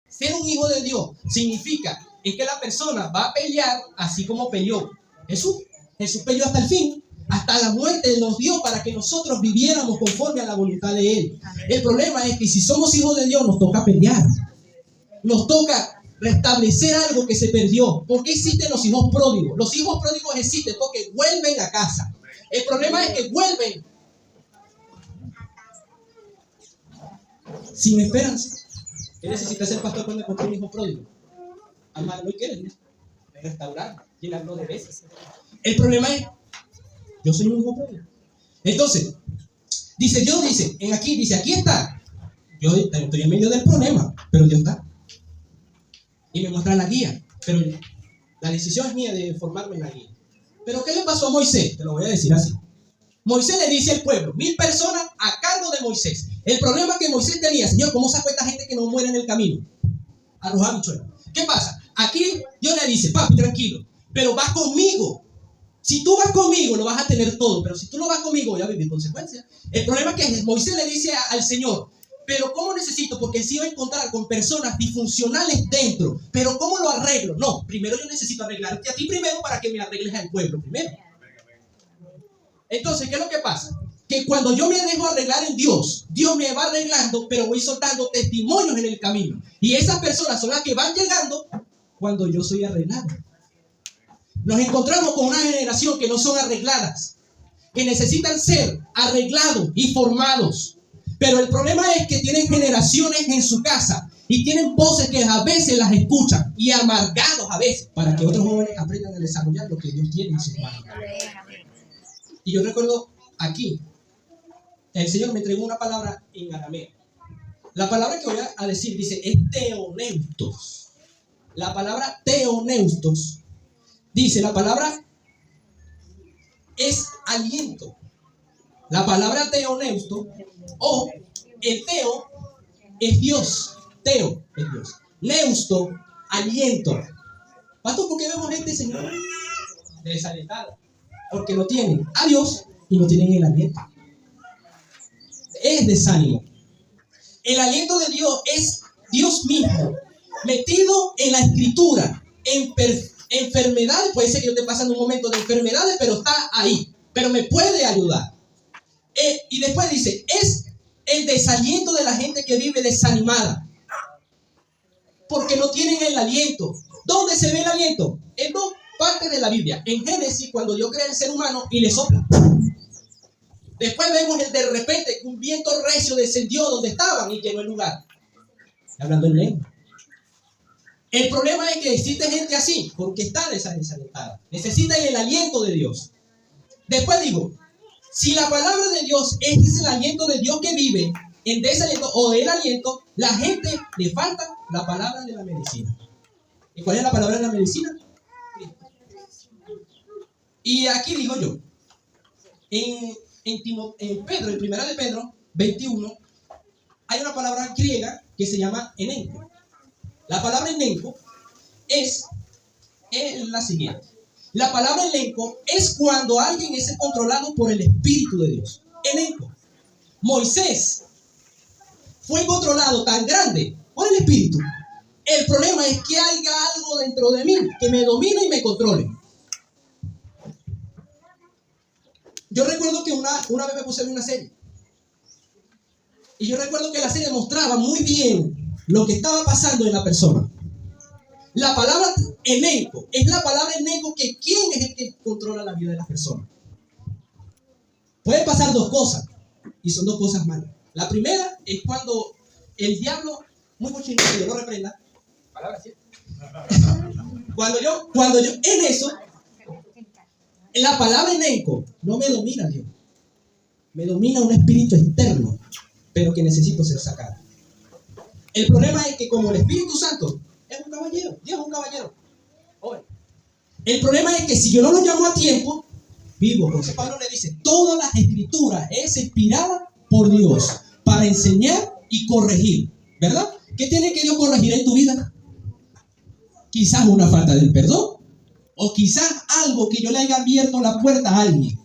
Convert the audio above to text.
Ser un hijo de Dios significa que la persona va a pelear así como peleó Jesús. Jesús peleó hasta el fin, hasta la muerte nos dio para que nosotros viviéramos conforme a la voluntad de Él. El problema es que si somos hijos de Dios nos toca pelear. Nos toca restablecer algo que se perdió. ¿Por qué existen los hijos pródigos? Los hijos pródigos existen porque vuelven a casa. El problema es que vuelven sin esperanza. ¿Qué necesita ser pastor cuando encontró un hijo pródigo? Amarlo y quererlo, restaurarlo, llenarlo de veces. El problema es, yo soy un hijo pródigo. Entonces, dice Dios, aquí está. Yo estoy en medio del problema, pero Dios está. Y me muestra la guía. Pero la decisión es mía de formarme en la guía. Pero ¿qué le pasó a Moisés? Te lo voy a decir así. Moisés le dice al pueblo, 1000 personas a cargo de Moisés. El problema que Moisés tenía, Señor, ¿cómo saco a esta gente que no muere en el camino? Arrojar bichuela. ¿Qué pasa? Aquí Dios le dice, papi, tranquilo, pero vas conmigo. Si tú vas conmigo, lo vas a tener todo, pero si tú no vas conmigo, voy a vivir consecuencias. El problema es que Moisés le dice al Señor, pero ¿cómo necesito? Porque si voy a encontrar con personas disfuncionales dentro, pero ¿cómo lo arreglo? No, primero yo necesito arreglarte a ti primero para que me arregles al pueblo primero. Entonces, ¿qué es lo que pasa? Que cuando yo me dejo arreglar en Dios, Dios me va arreglando, pero voy soltando testimonios en el camino. Y esas personas son las que van llegando cuando yo soy arreglado. Nos encontramos con una generación que no son arregladas, que necesitan ser arreglados y formados. Pero el problema es que tienen generaciones en su casa y tienen voces que a veces las escuchan y amargados a veces para que otros jóvenes aprendan a desarrollar lo que Dios tiene en sus manos. Y yo recuerdo aquí, el Señor me entregó una palabra en arameo. La palabra que voy a decir dice, es teoneustos. La palabra teoneustos dice, la palabra es aliento. La palabra teoneusto o el teo es Dios. Teo es Dios. Neusto, aliento. Pastor, ¿por qué vemos gente, Señor, desalentada? Porque no tienen a Dios y no tienen el aliento. Es desánimo. El aliento de Dios es Dios mismo metido en la escritura, en enfermedades. Puede ser que yo esté pasando un momento de enfermedades, pero está ahí, pero me puede ayudar. Y después dice, es el desaliento de la gente que vive desanimada, porque no tienen el aliento. ¿Dónde se ve el aliento? En dos partes de la Biblia. En Génesis, cuando Dios crea el ser humano y le sopla. Después vemos el de repente un viento recio descendió donde estaban y llenó el lugar. Hablando en lengua. El problema es que existe gente así, porque está desalentada. Necesita el aliento de Dios. Después digo, si la palabra de Dios es el aliento de Dios que vive en desaliento o el aliento, la gente le falta la palabra de la medicina. ¿Y cuál es la palabra de la medicina? Y aquí digo yo, en Pedro, en primera de Pedro 21, hay una palabra griega que se llama enenco. La palabra enenco es la siguiente. La palabra elenco es cuando alguien es controlado por el Espíritu de Dios. Elenco. Moisés fue controlado tan grande por el Espíritu. El problema es que haya algo dentro de mí que me domine y me controle. Yo recuerdo que una vez me puse a ver una serie. Y yo recuerdo que la serie mostraba muy bien lo que estaba pasando en la persona. La palabra elenco es la palabra elenco que quién es el que controla la vida de las personas. Pueden pasar dos cosas, y son dos cosas malas. La primera es cuando el diablo, muy cochino, que yo lo reprenda, palabra cierta. Cuando yo en eso, la palabra elenco no me domina Dios. Me domina un espíritu externo, pero que necesito ser sacado. El problema es que como el Espíritu Santo es un caballero, Dios es un caballero. Oye, el problema es que si yo no lo llamo a tiempo, vivo. Porque Pablo le dice, todas las escrituras es inspirada por Dios para enseñar y corregir. ¿Verdad? ¿Qué tiene que Dios corregir en tu vida? Quizás una falta del perdón. O quizás algo que yo le haya abierto la puerta a alguien.